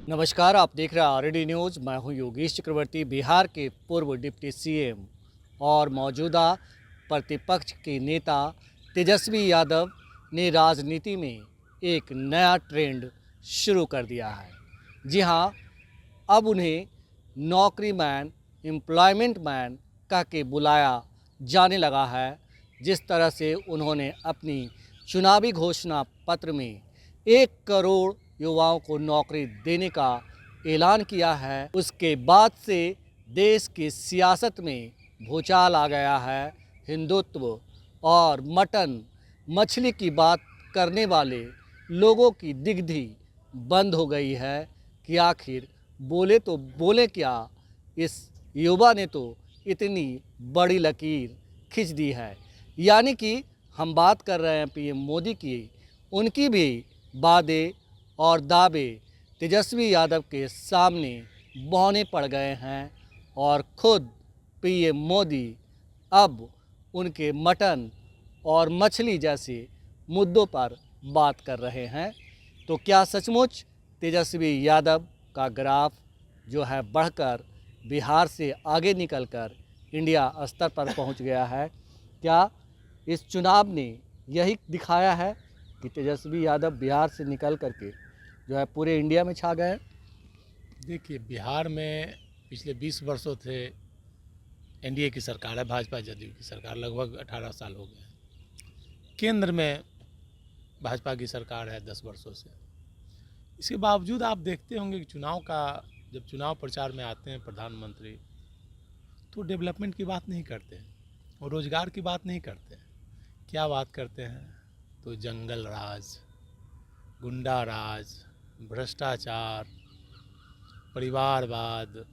नमस्कार, आप देख रहे हैं आरडी न्यूज़। मैं हूं योगेश चक्रवर्ती। बिहार के पूर्व डिप्टी सीएम और मौजूदा प्रतिपक्ष के नेता तेजस्वी यादव ने राजनीति में एक नया ट्रेंड शुरू कर दिया है। जी हां, अब उन्हें नौकरी मैन, एम्प्लॉयमेंट मैन कह के बुलाया जाने लगा है। जिस तरह से उन्होंने अपनी चुनावी घोषणा पत्र में 1 करोड़ युवाओं को नौकरी देने का ऐलान किया है, उसके बाद से देश की सियासत में भूचाल आ गया है। हिंदुत्व और मटन मछली की बात करने वाले लोगों की दिग्धी बंद हो गई है कि आखिर बोले तो बोले क्या। इस युवा ने तो इतनी बड़ी लकीर खींच दी है। यानी कि हम बात कर रहे हैं पीएम मोदी की। उनकी भी वादे और दावे तेजस्वी यादव के सामने बौने पड़ गए हैं और खुद पीएम मोदी अब उनके मटन और मछली जैसे मुद्दों पर बात कर रहे हैं। तो क्या सचमुच तेजस्वी यादव का ग्राफ जो है बढ़कर बिहार से आगे निकलकर इंडिया स्तर पर पहुंच गया है? क्या इस चुनाव ने यही दिखाया है कि तेजस्वी यादव बिहार से निकल करके जो है पूरे इंडिया में छा गए? देखिए, बिहार में पिछले 20 वर्षों से एनडीए की सरकार है, भाजपा जदयू की सरकार, लगभग 18 साल हो गए। केंद्र में भाजपा की सरकार है 10 वर्षों से। इसके बावजूद आप देखते होंगे कि जब चुनाव प्रचार में आते हैं प्रधानमंत्री, तो डेवलपमेंट की बात नहीं करते हैं और रोज़गार की बात नहीं करते हैं। क्या बात करते हैं? तो जंगल राज, गुंडा राज, भ्रष्टाचार, परिवारवाद,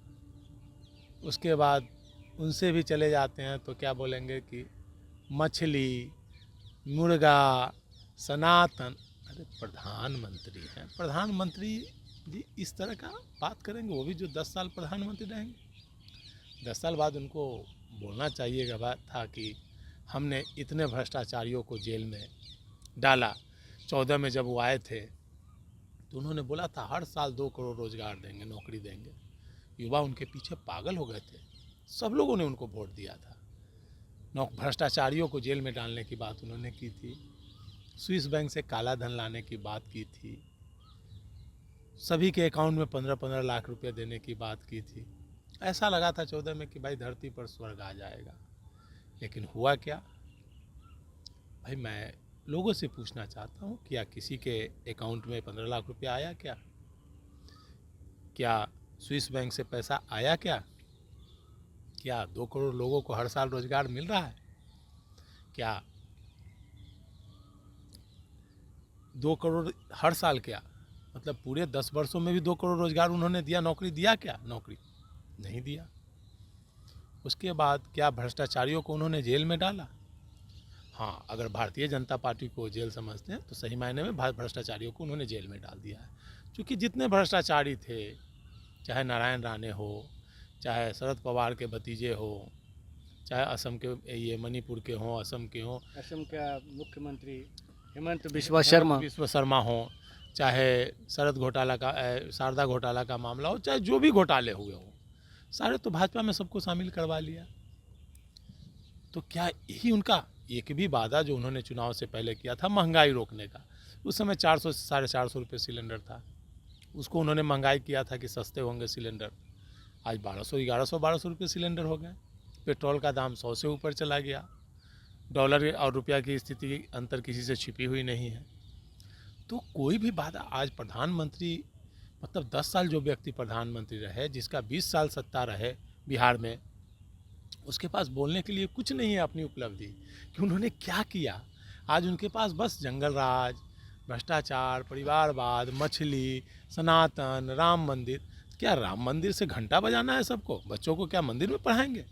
उसके बाद उनसे भी चले जाते हैं तो क्या बोलेंगे कि मछली, मुर्गा, सनातन। अरे प्रधानमंत्री हैं, प्रधानमंत्री जी इस तरह का बात करेंगे, वो भी जो 10 साल प्रधानमंत्री रहेंगे। 10 साल बाद उनको बोलना चाहिए बात था कि हमने इतने भ्रष्टाचारियों को जेल में डाला। 14 में जब वो आए थे तो उन्होंने बोला था हर साल 2 करोड़ रोजगार देंगे, नौकरी देंगे। युवा उनके पीछे पागल हो गए थे, सब लोगों ने उनको वोट दिया था। भ्रष्टाचारियों को जेल में डालने की बात उन्होंने की थी, स्विस बैंक से काला धन लाने की बात की थी, सभी के अकाउंट में 15-15 लाख रुपए देने की बात की थी। ऐसा लगा था 14 में कि भाई धरती पर स्वर्ग आ जाएगा। लेकिन हुआ क्या? भाई मैं लोगों से पूछना चाहता हूँ, क्या किसी के अकाउंट में 15 लाख रुपए आया क्या? क्या स्विस बैंक से पैसा आया क्या? क्या 2 करोड़ लोगों को हर साल रोजगार मिल रहा है? क्या 2 करोड़ हर साल? क्या मतलब पूरे 10 वर्षों में भी 2 करोड़ रोजगार उन्होंने दिया? नौकरी दिया क्या? नौकरी नहीं दिया। उसके बाद क्या भ्रष्टाचारियों को उन्होंने जेल में डाला? हाँ, अगर भारतीय जनता पार्टी को जेल समझते हैं तो सही मायने में भ्रष्टाचारियों को उन्होंने जेल में डाल दिया है। क्योंकि जितने भ्रष्टाचारी थे, चाहे नारायण राणे हो, चाहे शरद पवार के भतीजे हो, चाहे असम के ये मणिपुर के हों, असम के हों, असम का मुख्यमंत्री हेमंत बिश्वा शर्मा हो, चाहे शारदा घोटाला का मामला हो, चाहे जो भी घोटाले हुए हों, सारे तो भाजपा में सबको शामिल करवा लिया। तो क्या यही उनका एक भी वादा जो उन्होंने चुनाव से पहले किया था महंगाई रोकने का? उस समय 400 से 450 रुपये सिलेंडर था, उसको उन्होंने महंगाई किया था कि सस्ते होंगे सिलेंडर। आज 1200, 1100, 1200 रुपये सिलेंडर हो गए। पेट्रोल का दाम 100 से ऊपर चला गया। डॉलर और रुपया की स्थिति अंतर किसी से छिपी हुई नहीं है। तो कोई भी वादा आज प्रधानमंत्री, मतलब 10 साल जो व्यक्ति प्रधानमंत्री रहे, जिसका 20 साल सत्ता रहे बिहार में, उसके पास बोलने के लिए कुछ नहीं है अपनी उपलब्धि कि उन्होंने क्या किया। आज उनके पास बस जंगल राज, भ्रष्टाचार, परिवारवाद, मछली, सनातन, राम मंदिर। क्या राम मंदिर से घंटा बजाना है सबको? बच्चों को क्या मंदिर में पढ़ाएंगे?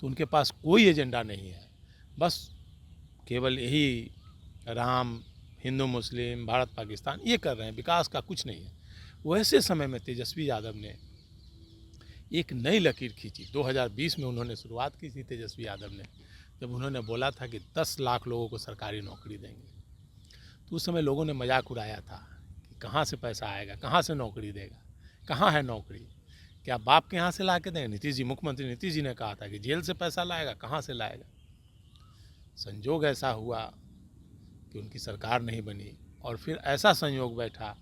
तो उनके पास कोई एजेंडा नहीं है, बस केवल यही राम, हिंदू मुस्लिम, भारत पाकिस्तान ये कर रहे हैं, विकास का कुछ नहीं है। वैसे समय में तेजस्वी यादव ने एक नई लकीर खींची। 2020 में उन्होंने शुरुआत की थी तेजस्वी यादव ने, जब उन्होंने बोला था कि 10 लाख लोगों को सरकारी नौकरी देंगे। तो उस समय लोगों ने मजाक उड़ाया था कि कहाँ से पैसा आएगा, कहाँ से नौकरी देगा। कहाँ है नौकरी? क्या बाप के यहाँ से ला के देंगे? नीतीश जी, मुख्यमंत्री नीतीश जी ने कहा था कि जेल से पैसा लाएगा, कहाँ से लाएगा? संजोग ऐसा हुआ कि उनकी सरकार नहीं बनी और फिर ऐसा संयोग बैठा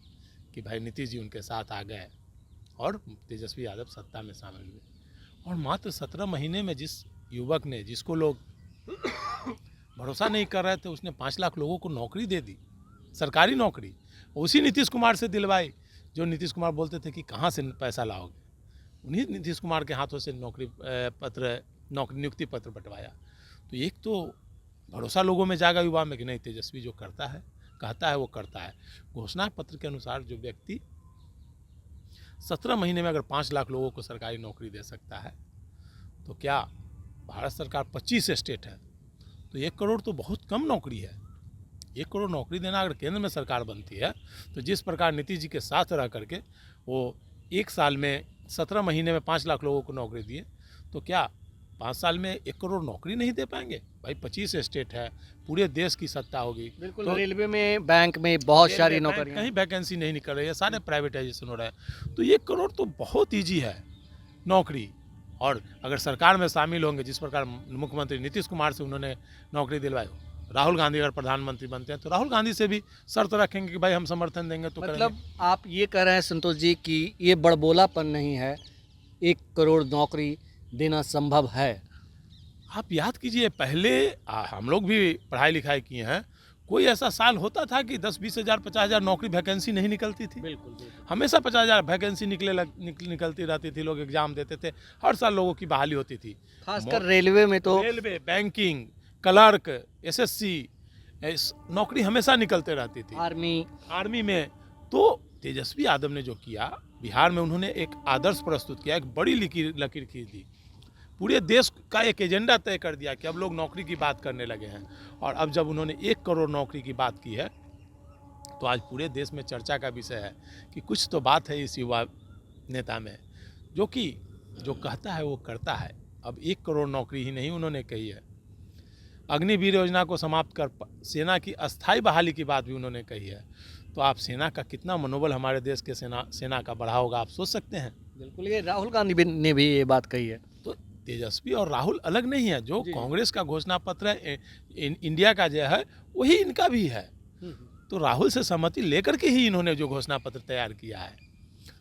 कि भाई नीतीश जी उनके साथ आ गए और तेजस्वी यादव सत्ता में शामिल हुए। और मात्र 17 महीने में जिस युवक ने, जिसको लोग भरोसा नहीं कर रहे थे, उसने 5 लाख लोगों को नौकरी दे दी, सरकारी नौकरी, उसी नीतीश कुमार से दिलवाई जो नीतीश कुमार बोलते थे कि कहाँ से पैसा लाओगे। उन्हीं नीतीश कुमार के हाथों से नौकरी नियुक्ति पत्र बंटवाया। तो एक तो भरोसा लोगों में जागा युवा में कि नहीं, तेजस्वी जो करता है, कहता है वो करता है। घोषणा पत्र के अनुसार जो व्यक्ति 17 महीने में अगर 5 लाख लोगों को सरकारी नौकरी दे सकता है, तो क्या भारत सरकार 25 स्टेट है तो 1 करोड़ तो बहुत कम नौकरी है। 1 करोड़ नौकरी देना अगर केंद्र में सरकार बनती है तो जिस प्रकार नीतीश जी के साथ रह करके वो 1 साल में 17 महीने में 5 लाख लोगों को नौकरी दिए, तो क्या 5 साल में 1 करोड़ नौकरी नहीं दे पाएंगे? भाई 25 स्टेट है, पूरे देश की सत्ता होगी। बिल्कुल, तो रेलवे में, बैंक में बहुत सारी रेलवे, बैंक, नौकरियां कहीं वैकेंसी नहीं निकल रही है, सारे प्राइवेटाइजेशन हो रहा है। तो 1 करोड़ तो बहुत ईजी है नौकरी। और अगर सरकार में शामिल होंगे, जिस प्रकार मुख्यमंत्री नीतीश कुमार से उन्होंने नौकरी दिलवाई, राहुल गांधी अगर प्रधानमंत्री बनते हैं तो राहुल गांधी से भी शर्त रखेंगे कि भाई हम समर्थन देंगे तो मतलब आप ये कह रहे हैं संतोष जी कि ये बड़बोलापन नहीं है, 1 करोड़ नौकरी देना संभव है। आप याद कीजिए, पहले हम लोग भी पढ़ाई लिखाई किए हैं, कोई ऐसा साल होता था कि 10-20 हज़ार 50 हज़ार नौकरी वैकेंसी नहीं निकलती थी? बिल्कुल। हमेशा 50 हज़ार वैकेंसी निकलती रहती थी, लोग एग्जाम देते थे, हर साल लोगों की बहाली होती थी। खासकर रेलवे में तो रेलवे, बैंकिंग, क्लर्क, एसएससी, नौकरी हमेशा निकलते रहती थी। आर्मी में तो तेजस्वी यादव ने जो किया, बिहार में उन्होंने एक आदर्श प्रस्तुत किया, एक बड़ी लकीर खींच दी, पूरे देश का एक एजेंडा तय कर दिया कि अब लोग नौकरी की बात करने लगे हैं। और अब जब उन्होंने 1 करोड़ नौकरी की बात की है तो आज पूरे देश में चर्चा का विषय है कि कुछ तो बात है इस युवा नेता में, जो कहता है वो करता है। अब 1 करोड़ नौकरी ही नहीं उन्होंने कही है, अग्निवीर योजना को समाप्त कर सेना की अस्थायी बहाली की बात भी उन्होंने कही है। तो आप सेना का कितना मनोबल हमारे देश के सेना का बढ़ा होगा, आप सोच सकते हैं। बिल्कुल, ये राहुल गांधी ने भी ये बात कही है। तो तेजस्वी और राहुल अलग नहीं है, जो कांग्रेस का घोषणा पत्र है, इंडिया का जो है वही इनका भी है। तो राहुल से सहमति लेकर के ही इन्होंने जो घोषणा पत्र तैयार किया है।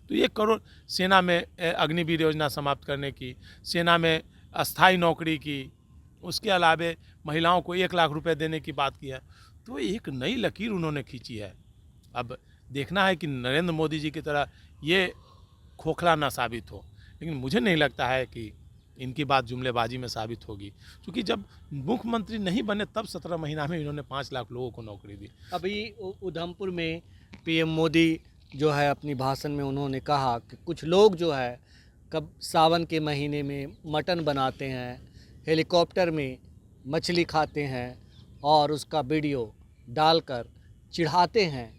तो 1 करोड़ सेना में अग्निवीर योजना समाप्त करने की, सेना में अस्थायी नौकरी की, उसके अलावे महिलाओं को 1 लाख रुपए देने की बात की है। तो एक नई लकीर उन्होंने खींची है। अब देखना है कि नरेंद्र मोदी जी की तरह ये खोखला ना साबित हो, लेकिन मुझे नहीं लगता है कि इनकी बात जुमलेबाजी में साबित होगी, क्योंकि जब मुख्यमंत्री नहीं बने तब 17 महीना में इन्होंने 5 लाख लोगों को नौकरी दी। अभी उधमपुर में पीएम मोदी जो है अपनी भाषण में उन्होंने कहा कि कुछ लोग जो है कब सावन के महीने में मटन बनाते हैं, हेलीकॉप्टर में मछली खाते हैं और उसका वीडियो डालकर चिढ़ाते हैं।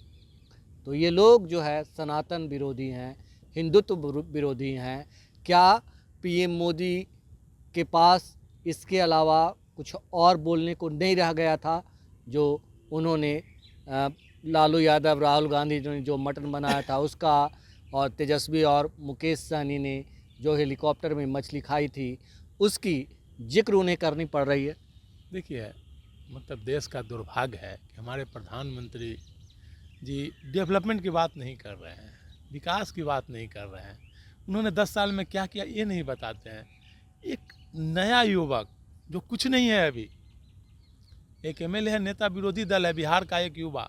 तो ये लोग जो है सनातन विरोधी हैं, हिंदुत्व विरोधी हैं। क्या पीएम मोदी के पास इसके अलावा कुछ और बोलने को नहीं रह गया था, जो उन्होंने लालू यादव, राहुल गांधी ने जो मटन बनाया था उसका, और तेजस्वी और मुकेश सहनी ने जो हेलीकॉप्टर में मछली खाई थी उसकी जिक्र उन्हें करनी पड़ रही है? देखिए, मतलब देश का दुर्भाग्य है कि हमारे प्रधानमंत्री जी डेवलपमेंट की बात नहीं कर रहे हैं, विकास की बात नहीं कर रहे हैं। उन्होंने 10 साल में क्या किया ये नहीं बताते हैं। एक नया युवक जो कुछ नहीं है, अभी एक एमएलए है, नेता विरोधी दल है बिहार का एक युवा,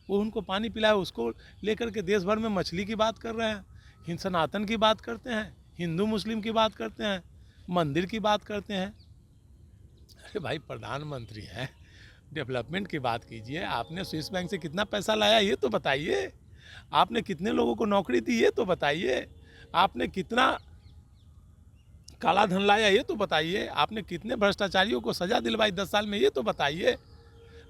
वो उनको पानी पिलाए, उसको लेकर के देश भर में मछली की बात कर रहे हैं, सनातन की बात करते हैं, हिंदू मुस्लिम की बात करते हैं, मंदिर की बात करते हैं। अरे भाई, प्रधानमंत्री हैं, डेवलपमेंट की बात कीजिए। आपने स्विस बैंक से कितना पैसा लाया ये तो बताइए, आपने कितने लोगों को नौकरी दी ये तो बताइए, आपने कितना काला धन लाया ये तो बताइए, आपने कितने भ्रष्टाचारियों को सजा दिलवाई 10 साल में ये तो बताइए,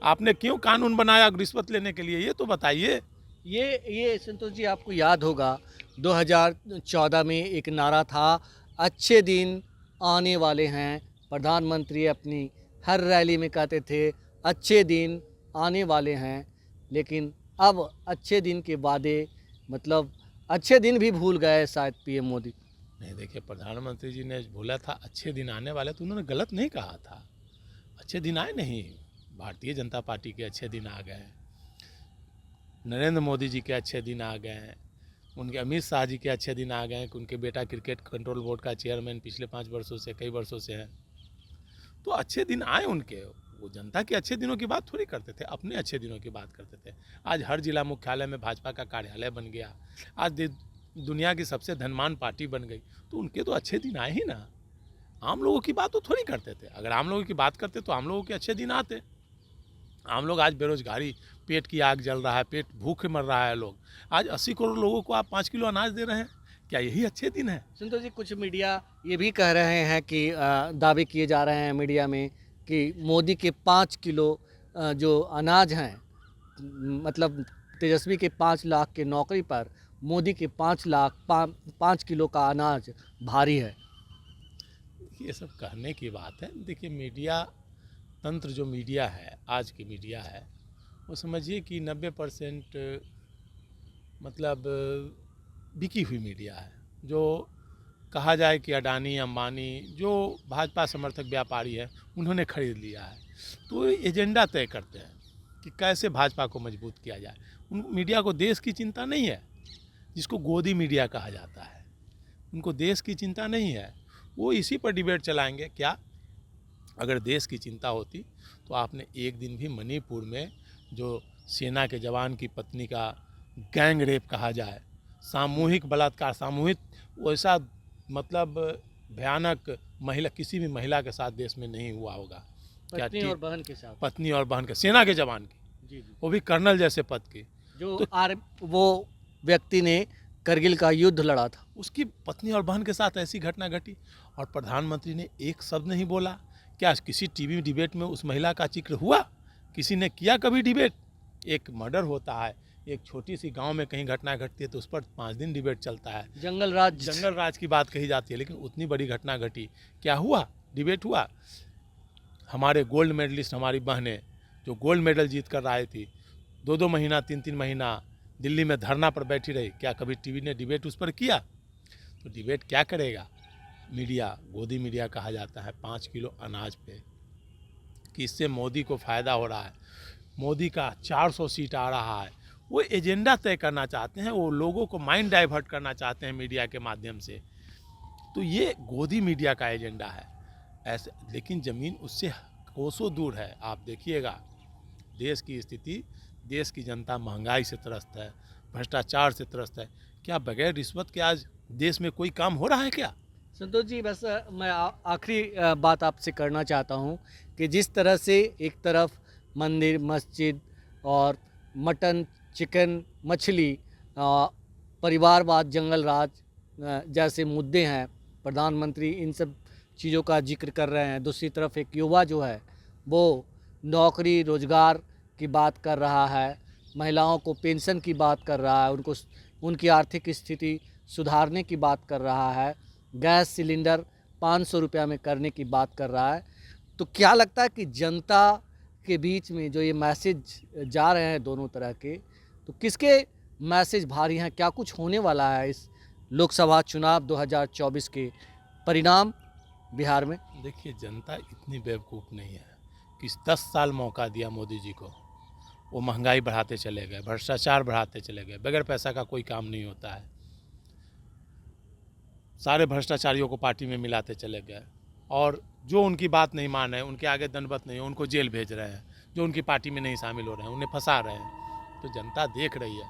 आपने क्यों कानून बनाया रिश्वत लेने के लिए ये तो बताइए। ये संतोष जी, आपको याद होगा 2014 में एक नारा था, अच्छे दिन आने वाले हैं। प्रधानमंत्री अपनी हर रैली में कहते थे अच्छे दिन आने वाले हैं, लेकिन अब अच्छे दिन के वादे मतलब अच्छे दिन भी भूल गए शायद पीएम मोदी। नहीं, देखिए, प्रधानमंत्री जी ने बोला था अच्छे दिन आने वाले, तो उन्होंने गलत नहीं कहा था। अच्छे दिन आए नहीं, भारतीय जनता पार्टी के अच्छे दिन आ गए, नरेंद्र मोदी जी के अच्छे दिन आ गए, उनके अमित शाह जी के अच्छे दिन आ गए कि उनके बेटा क्रिकेट कंट्रोल बोर्ड का चेयरमैन पिछले 5 वर्षों से, कई वर्षों से हैं। तो अच्छे दिन आए उनके। वो जनता के अच्छे दिनों की बात थोड़ी करते थे, अपने अच्छे दिनों की बात करते थे। आज हर जिला मुख्यालय में भाजपा का कार्यालय बन गया, आज दुनिया की सबसे धनवान पार्टी बन गई, तो उनके तो अच्छे दिन आए ही ना। आम लोगों की बात तो थोड़ी करते थे। अगर आम लोगों की बात करते तो आम लोगों के अच्छे दिन आते। आम लोग आज बेरोजगारी, पेट की आग जल रहा है, पेट भूखे मर रहा है लोग। आज 80 करोड़ लोगों को आप 5 किलो अनाज दे रहे हैं, क्या यही अच्छे दिन है? संतोष जी, कुछ मीडिया ये भी कह रहे हैं कि दावे किए जा रहे हैं मीडिया में कि मोदी के 5 किलो जो अनाज हैं, मतलब तेजस्वी के 5 लाख के नौकरी पर मोदी के 5 किलो का अनाज भारी है। ये सब कहने की बात है। देखिए, मीडिया तंत्र जो मीडिया है, आज की मीडिया है, वो समझिए कि 90% मतलब बिकी हुई मीडिया है। जो कहा जाए कि अडानी, अंबानी, जो भाजपा समर्थक व्यापारी है, उन्होंने खरीद लिया है। तो एजेंडा तय करते हैं कि कैसे भाजपा को मजबूत किया जाए। उन मीडिया को देश की चिंता नहीं है, जिसको गोदी मीडिया कहा जाता है। उनको देश की चिंता नहीं है, वो इसी पर डिबेट चलाएंगे। क्या अगर देश की चिंता होती तो आपने एक दिन भी मणिपुर में जो सेना के जवान की पत्नी का गैंग रेप कहा जाए, सामूहिक बलात्कार, सामूहिक वैसा मतलब भयानक महिला, किसी भी महिला के साथ देश में नहीं हुआ होगा। क्या पत्नी और बहन के साथ? पत्नी और बहन के, सेना के जवान की, जी जी। वो भी कर्नल जैसे पद की। जो तो वो व्यक्ति ने करगिल का युद्ध लड़ा था, उसकी पत्नी और बहन के साथ ऐसी घटना घटी और प्रधानमंत्री ने एक शब्द नहीं बोला। क्या किसी टीवी डिबेट में उस महिला का जिक्र हुआ? किसी ने किया कभी डिबेट? एक मर्डर होता है, एक छोटी सी गांव में कहीं घटना घटती है तो उस पर 5 दिन डिबेट चलता है, जंगल राज की बात कही जाती है। लेकिन उतनी बड़ी घटना घटी, क्या हुआ? डिबेट हुआ? हमारे गोल्ड मेडलिस्ट, हमारी बहनें जो गोल्ड मेडल जीत कर आई थी, 2-2 महीना, 3-3 महीना दिल्ली में धरना पर बैठी रही, क्या कभी टीवी ने डिबेट उस पर किया? तो डिबेट क्या करेगा मीडिया? गोदी मीडिया कहा जाता है 5 किलो अनाज पे, कि इससे मोदी को फ़ायदा हो रहा है, मोदी का 400 सीट आ रहा है। वो एजेंडा तय करना चाहते हैं, वो लोगों को माइंड डाइवर्ट करना चाहते हैं मीडिया के माध्यम से। तो ये गोदी मीडिया का एजेंडा है ऐसे। लेकिन ज़मीन उससे कोसों दूर है। आप देखिएगा देश की स्थिति, देश की जनता महंगाई से त्रस्त है, भ्रष्टाचार से त्रस्त है। क्या बगैर रिश्वत के आज देश में कोई काम हो रहा है क्या? संतोष जी, बस मैं आखिरी बात आपसे करना चाहता हूँ कि जिस तरह से एक तरफ मंदिर, मस्जिद और मटन, चिकन, मछली, परिवारवाद, जंगल राज जैसे मुद्दे हैं, प्रधानमंत्री इन सब चीज़ों का जिक्र कर रहे हैं, दूसरी तरफ एक युवा जो है वो नौकरी रोजगार की बात कर रहा है, महिलाओं को पेंशन की बात कर रहा है, उनको उनकी आर्थिक स्थिति सुधारने की बात कर रहा है, गैस सिलेंडर 500 रुपया में करने की बात कर रहा है। तो क्या लगता है कि जनता के बीच में जो ये मैसेज जा रहे हैं दोनों तरह के, तो किसके मैसेज भारी हैं? क्या कुछ होने वाला है इस लोकसभा चुनाव 2024 के परिणाम बिहार में? देखिए, जनता इतनी बेवकूफ़ नहीं है कि 10 साल मौका दिया मोदी जी को, वो महंगाई बढ़ाते चले गए, भ्रष्टाचार बढ़ाते चले गए, बगैर पैसा का कोई काम नहीं होता है। सारे भ्रष्टाचारियों को पार्टी में मिलाते चले गए और जो उनकी बात नहीं मान रहे हैं, उनके आगे दंडवत नहीं है, उनको जेल भेज रहे हैं। जो उनकी पार्टी में नहीं शामिल हो रहे हैं उन्हें फंसा रहे हैं। तो जनता देख रही है।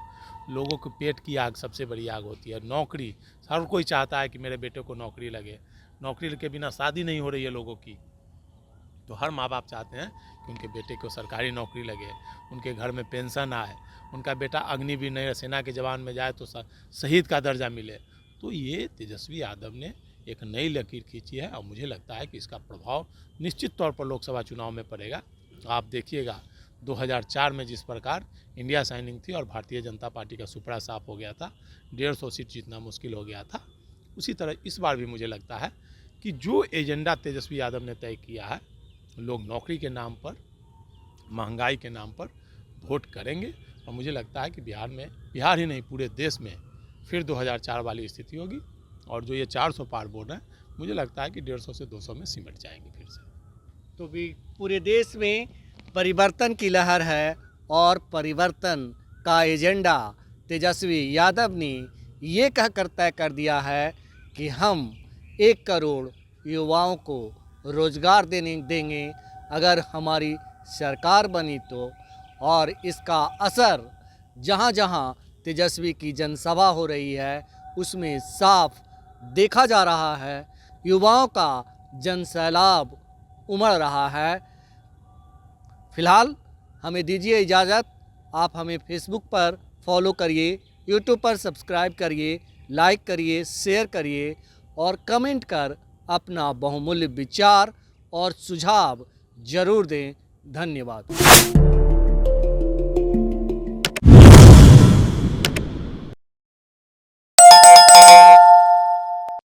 लोगों के पेट की आग सबसे बड़ी आग होती है। नौकरी, हर कोई चाहता है कि मेरे बेटे को नौकरी लगे। नौकरी के बिना शादी नहीं हो रही है लोगों की। तो हर माँ बाप चाहते हैं कि उनके बेटे को सरकारी नौकरी लगे, उनके घर में पेंशन आए, उनका बेटा अग्निवीर नहीं, सेना के जवान में जाए तो शहीद का दर्जा मिले। तो ये तेजस्वी यादव ने एक नई लकीर खींची है और मुझे लगता है कि इसका प्रभाव निश्चित तौर पर लोकसभा चुनाव में पड़ेगा। आप देखिएगा 2004 में जिस प्रकार इंडिया साइनिंग थी और भारतीय जनता पार्टी का सुपड़ा साफ हो गया था, 150 सीट जीतना मुश्किल हो गया था, उसी तरह इस बार भी मुझे लगता है कि जो एजेंडा तेजस्वी यादव ने तय किया है, लोग नौकरी के नाम पर, महंगाई के नाम पर वोट करेंगे। और मुझे लगता है कि बिहार में, बिहार ही नहीं पूरे देश में फिर 2004 वाली स्थिति होगी। और जो ये 400 पार बोर्ड है, मुझे लगता है कि 150 से 200 में सिमट जाएंगे फिर से। तो भी पूरे देश में परिवर्तन की लहर है और परिवर्तन का एजेंडा तेजस्वी यादव ने ये कह कर तय कर दिया है कि हम 1 करोड़ युवाओं को रोजगार देंगे अगर हमारी सरकार बनी तो। और इसका असर जहाँ जहाँ तेजस्वी की जनसभा हो रही है उसमें साफ देखा जा रहा है। युवाओं का जनसैलाब उमड़ रहा है। फिलहाल हमें दीजिए इजाज़त। आप हमें फेसबुक पर फॉलो करिए, यूट्यूब पर सब्सक्राइब करिए, लाइक करिए, शेयर करिए और कमेंट कर अपना बहुमूल्य विचार और सुझाव ज़रूर दें। धन्यवाद।